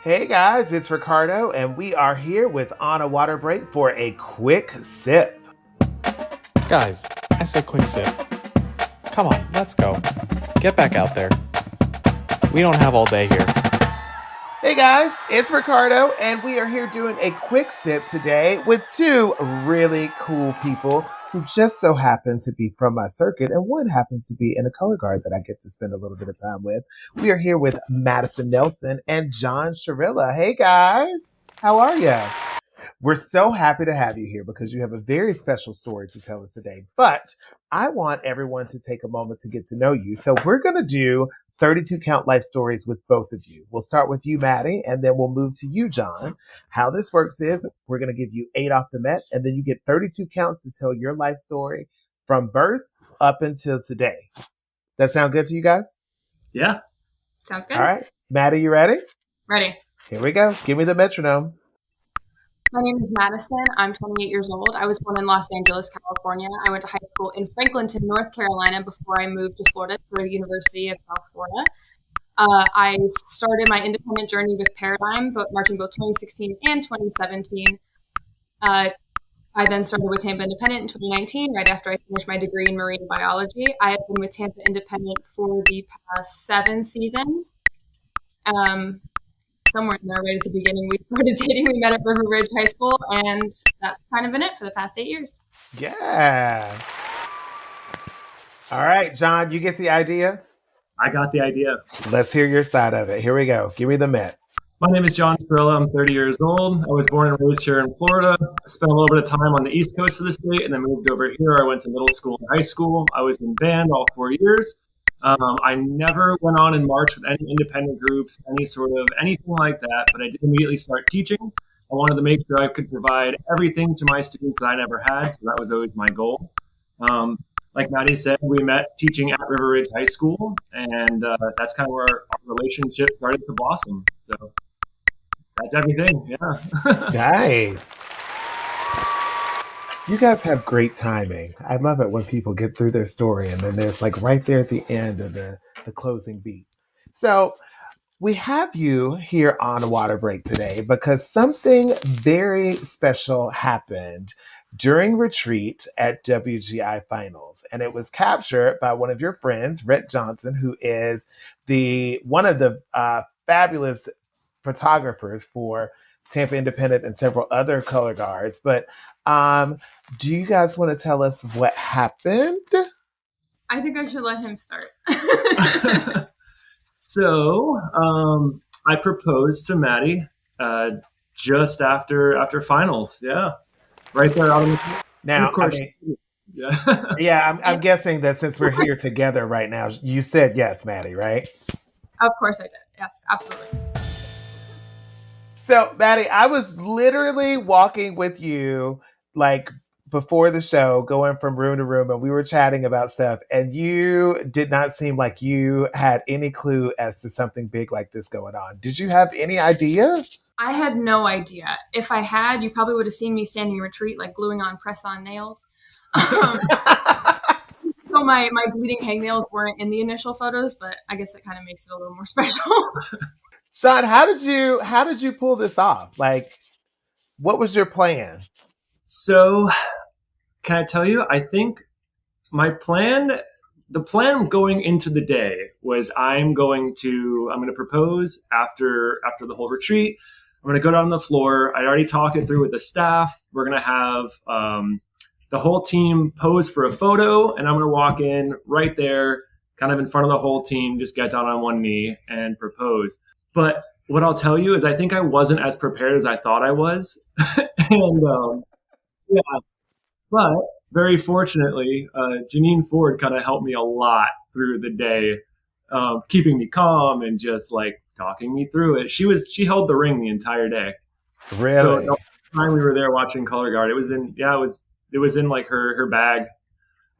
Hey guys, it's Ricardo, and we are here with On a Water Break for a quick sip. Guys, I said quick sip. Come on, let's go. Get back out there. We don't have all day here. Hey guys, it's Ricardo, and we are here doing a quick sip today with two really cool people who just so happen to be from my circuit, and one happens to be in a color guard that I get to spend a little bit of time with. We are here with Madison Nelson and John Shirella. Hey guys, how are you? We're so happy to have you here because you have a very special story to tell us today. But I want everyone to take a moment to get to know you. So we're going to do 32 count life stories with both of you. We'll start with you, Maddie, and then we'll move to you, John. How this works is we're going to give you 8 off the Met, and then you get 32 counts to tell your life story from birth up until today. That sound good to you guys? Yeah. Sounds good. All right. Maddie, you ready? Ready. Here we go. Give me the metronome. My name is Madison. I'm 28 years old. I was born in Los Angeles, California. I went to high school in Franklinton, North Carolina before I moved to Florida for the University of South Florida. I started my independent journey with Paradigm, marching both 2016 and 2017. I then started with Tampa Independent in 2019, right after I finished my degree in marine biology. I have been with Tampa Independent for the past 7 seasons. Somewhere in there, right at the beginning, we started dating. We met at River Ridge High School, and that's kind of been it for the past 8 years. Yeah. All right, John, you get the idea? I got the idea. Let's hear your side of it. Here we go. Give me the Met. My name is John Shirella. I'm 30 years old. I was born and raised here in Florida. I spent a little bit of time on the East Coast of the state and then moved over here. I went to middle school and high school. I was in band all 4 years. I never went on and marched with any independent groups, anything like that, but I did immediately start teaching. I wanted to make sure I could provide everything to my students that I never had, so that was always my goal. Like Maddie said, we met teaching at River Ridge High School, and that's kind of where our relationship started to blossom. So that's everything, yeah. Nice. You guys have great timing. I love it when people get through their story and then there's like right there at the end of the closing beat. So we have you here on a water break today because something very special happened during retreat at WGI Finals. And it was captured by one of your friends, Rhett Johnson, who is one of the fabulous photographers for Tampa Independent and several other color guards. But do you guys want to tell us what happened? I think I should let him start. So I proposed to Maddie just after finals. Yeah, right there out in the Now, of course, I mean, yeah. I'm guessing that since we're here together right now, you said yes, Maddie, right? Of course I did. Yes, absolutely. So, Maddie, I was literally walking with you like before the show, going from room to room, and we were chatting about stuff, and you did not seem like you had any clue as to something big like this going on. Did you have any idea? I had no idea. If I had, you probably would have seen me standing in retreat, like gluing on press-on nails. So my bleeding hangnails weren't in the initial photos, but I guess that kind of makes it a little more special. Sean, how did you pull this off? Like, what was your plan? So, can I tell you? I think the plan going into the day was I'm going to propose after the whole retreat. I'm going to go down on the floor. I already talked it through with the staff. We're going to have the whole team pose for a photo, and I'm going to walk in right there, kind of in front of the whole team, just get down on one knee and propose. But what I'll tell you is I think I wasn't as prepared as I thought I was. And yeah, but very fortunately, Janine Ford kind of helped me a lot through the day, keeping me calm and just like talking me through it. She held the ring the entire day. Really? So the time we were there watching color guard, it was in like her bag.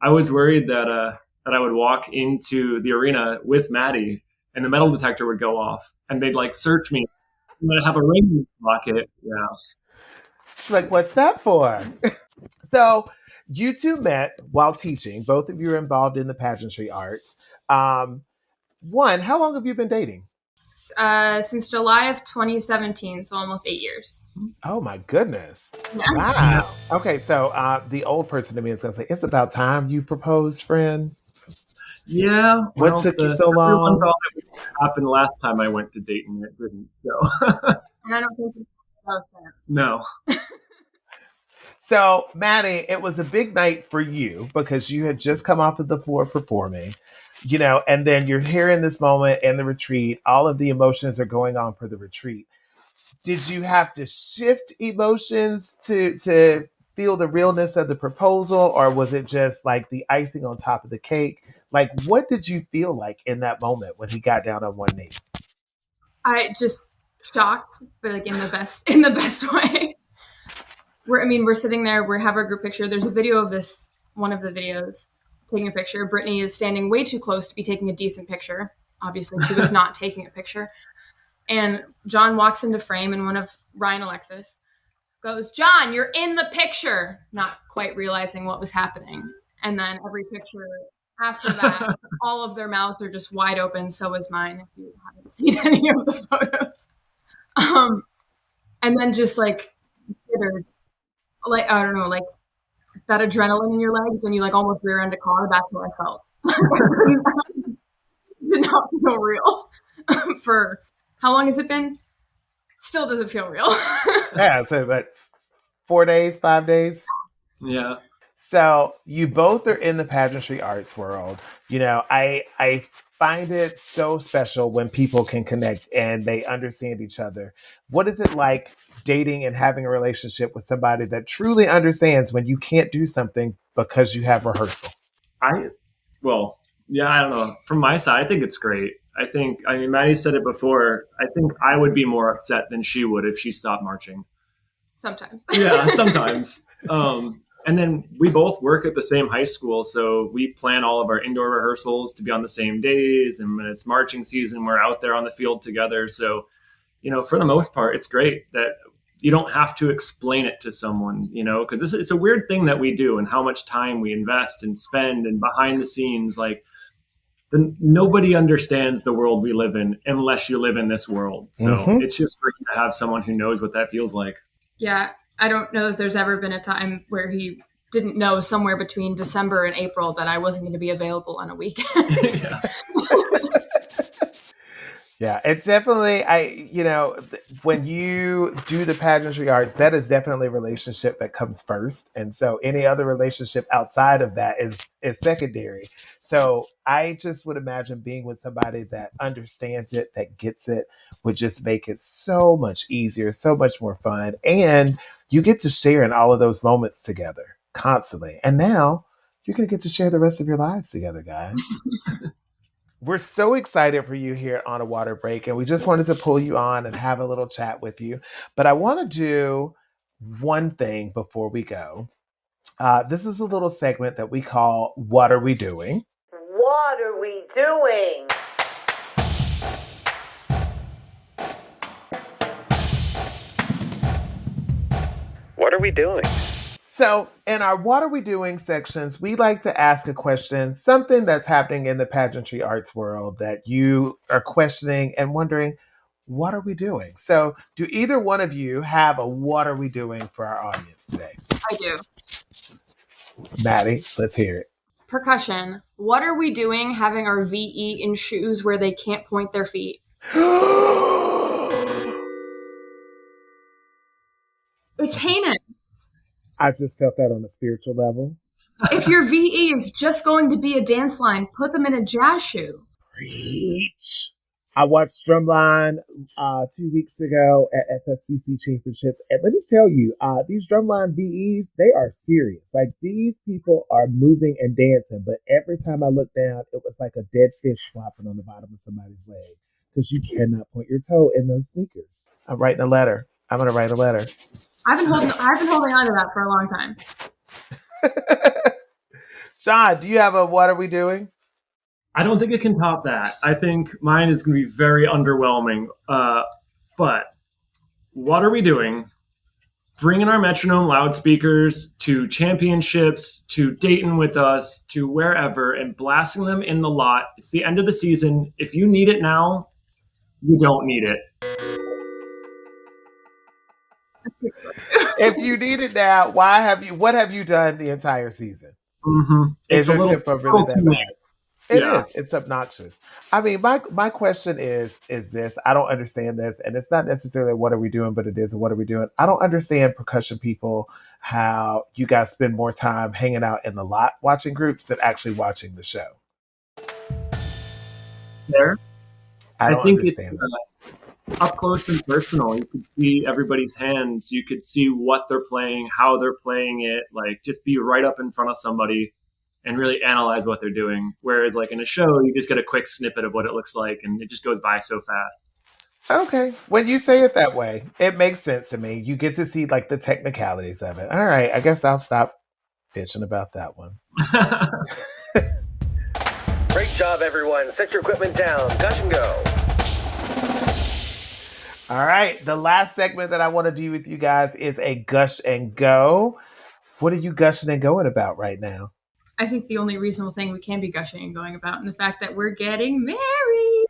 I was worried that I would walk into the arena with Maddie and the metal detector would go off and they'd like search me. And I'd have a ring in my pocket. Yeah. She's like, what's that for? So you two met while teaching. Both of you are involved in the pageantry arts. One, how long have you been dating? since July of 2017, so almost 8 years. Oh my goodness. Yeah. Wow. Okay, so the old person to me is going to say, it's about time you proposed, friend. Yeah. What took you so everyone long? thought it was going to happen last time I went to Dayton. It didn't. So And I don't think it's no sense. no. So, Maddie, it was a big night for you because you had just come off of the floor performing, and then you're here in this moment in the retreat. All of the emotions are going on for the retreat. Did you have to shift emotions to feel the realness of the proposal, or was it just like the icing on top of the cake? Like, what did you feel like in that moment when he got down on one knee? I just shocked, but like in the best way. We're sitting there, we have our group picture. There's a video of this, one of the videos, taking a picture. Brittany is standing way too close to be taking a decent picture. Obviously, she was not taking a picture. And John walks into frame, and one of Ryan Alexis goes, "John, you're in the picture," not quite realizing what was happening. And then every picture after that, all of their mouths are just wide open. So is mine, if you haven't seen any of the photos. And then just like jitters. Like, I don't know, like that adrenaline in your legs when you like almost rear end a car. That's what I felt. Did not feel real. For how long has it been? Still doesn't feel real. Yeah, so like 4 days, 5 days. Yeah. So you both are in the pageantry arts world. I find it so special when people can connect and they understand each other. What is it like dating and having a relationship with somebody that truly understands when you can't do something because you have rehearsal? I don't know. From my side, I think it's great. Maddie said it before. I think I would be more upset than she would if she stopped marching. Sometimes. Yeah, sometimes. And then we both work at the same high school, so we plan all of our indoor rehearsals to be on the same days. And when it's marching season, we're out there on the field together. So, for the most part, it's great that you don't have to explain it to someone, because it's a weird thing that we do and how much time we invest and spend and behind the scenes. Like, nobody understands the world we live in unless you live in this world. So It's just great to have someone who knows what that feels like. Yeah. I don't know if there's ever been a time where he didn't know somewhere between December and April that I wasn't going to be available on a weekend. Yeah. Yeah, it's definitely, when you do the pageantry arts, that is definitely a relationship that comes first. And so any other relationship outside of that is secondary. So I just would imagine being with somebody that understands it, that gets it, would just make it so much easier, so much more fun. And you get to share in all of those moments together constantly. And now you're going to get to share the rest of your lives together, guys. We're so excited for you here on A Water Break, and we just wanted to pull you on and have a little chat with you. But I want to do one thing before we go. This is a little segment that we call What Are We Doing? What are we doing? What are we doing? So in our What Are We Doing sections, we like to ask a question, something that's happening in the pageantry arts world that you are questioning and wondering, what are we doing? So do either one of you have a What Are We Doing for our audience today? I do. Maddie, let's hear it. Percussion. What are we doing having our VE in shoes where they can't point their feet? It's heinous. I just felt that on a spiritual level. If your VE is just going to be a dance line, put them in a jazz shoe. Preach. I watched Drumline 2 weeks ago at FFCC Championships. And let me tell you, these Drumline VEs, they are serious. Like, these people are moving and dancing. But every time I looked down, it was like a dead fish flopping on the bottom of somebody's leg. Because you cannot point your toe in those sneakers. I'm writing a letter. I'm going to write a letter. I've been holding on to that for a long time. John, do you have a What Are We Doing? I don't think it can top that. I think mine is going to be very underwhelming. But what are we doing? Bringing our metronome loudspeakers to championships, to Dayton with us, to wherever, and blasting them in the lot. It's the end of the season. If you need it now, You don't need it. If you need it now, what have you done the entire season? Mm-hmm. Is It's a your little, tempo really that too bad? late. It Yeah. is. It's obnoxious. I mean, my question is this. I don't understand this, and it's not necessarily what are we doing, but it is what are we doing. I don't understand percussion people, how you guys spend more time hanging out in the lot watching groups than actually watching the show. There. I don't think it's understand it. up close and personal. You could see everybody's hands. You could see what they're playing, how they're playing it. Like, just be right up in front of somebody and really analyze what they're doing. Whereas, like, in a show, you just get a quick snippet of what it looks like, and it just goes by so fast. Okay, when you say it that way, it makes sense to me. You get to see like the technicalities of it. All right, I guess I'll stop bitching about that one. Great job, everyone. Set your equipment down. Gush and Go. All right, the last segment that I want to do with you guys is a Gush and Go. What are you gushing and going about right now? I think the only reasonable thing we can be gushing and going about, and the fact that we're getting married.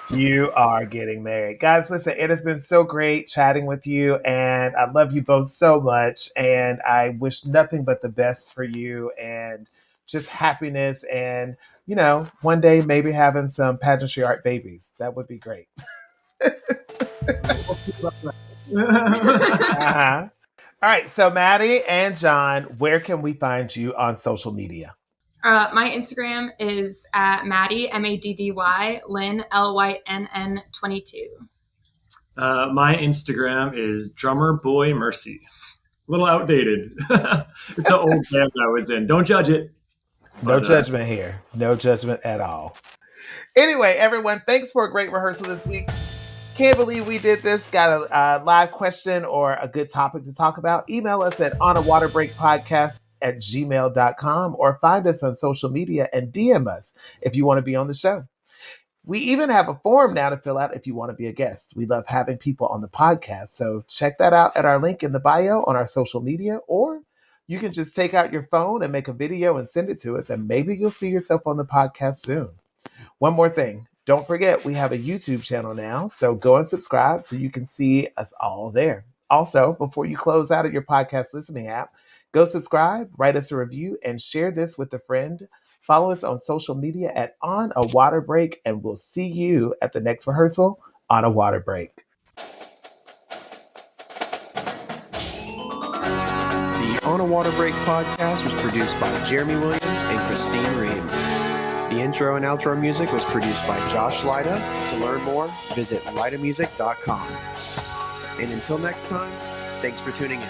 You are getting married. Guys, listen, it has been so great chatting with you, and I love you both so much, and I wish nothing but the best for you and just happiness and, you know, one day maybe having some pageantry art babies. That would be great. We'll see about that. Uh-huh. All right, so Maddie and John, where can we find you on social media? My Instagram is at Maddie, Maddy, Lynn, Lynn 22. My Instagram is Drummer Boy Mercy. A little outdated. It's an old band I was in. Don't judge it. No judgment here. No judgment at all. Anyway, everyone, thanks for a great rehearsal this week. Can't believe we did this. Got a live question or a good topic to talk about? Email us at onawaterbreakpodcast@gmail.com or find us on social media and DM us if you want to be on the show. We even have a form now to fill out if you want to be a guest. We love having people on the podcast. So check that out at our link in the bio on our social media, or you can just take out your phone and make a video and send it to us, and maybe you'll see yourself on the podcast soon. One more thing. Don't forget, we have a YouTube channel now, so go and subscribe so you can see us all there. Also, before you close out of your podcast listening app, go subscribe, write us a review, and share this with a friend. Follow us on social media at On a Water Break, and we'll see you at the next rehearsal on a water break. The On a Water Break podcast was produced by Jeremy Williams and Christine Ream. The intro and outro music was produced by Josh Lyda. To learn more, visit lydamusic.com. And until next time, thanks for tuning in.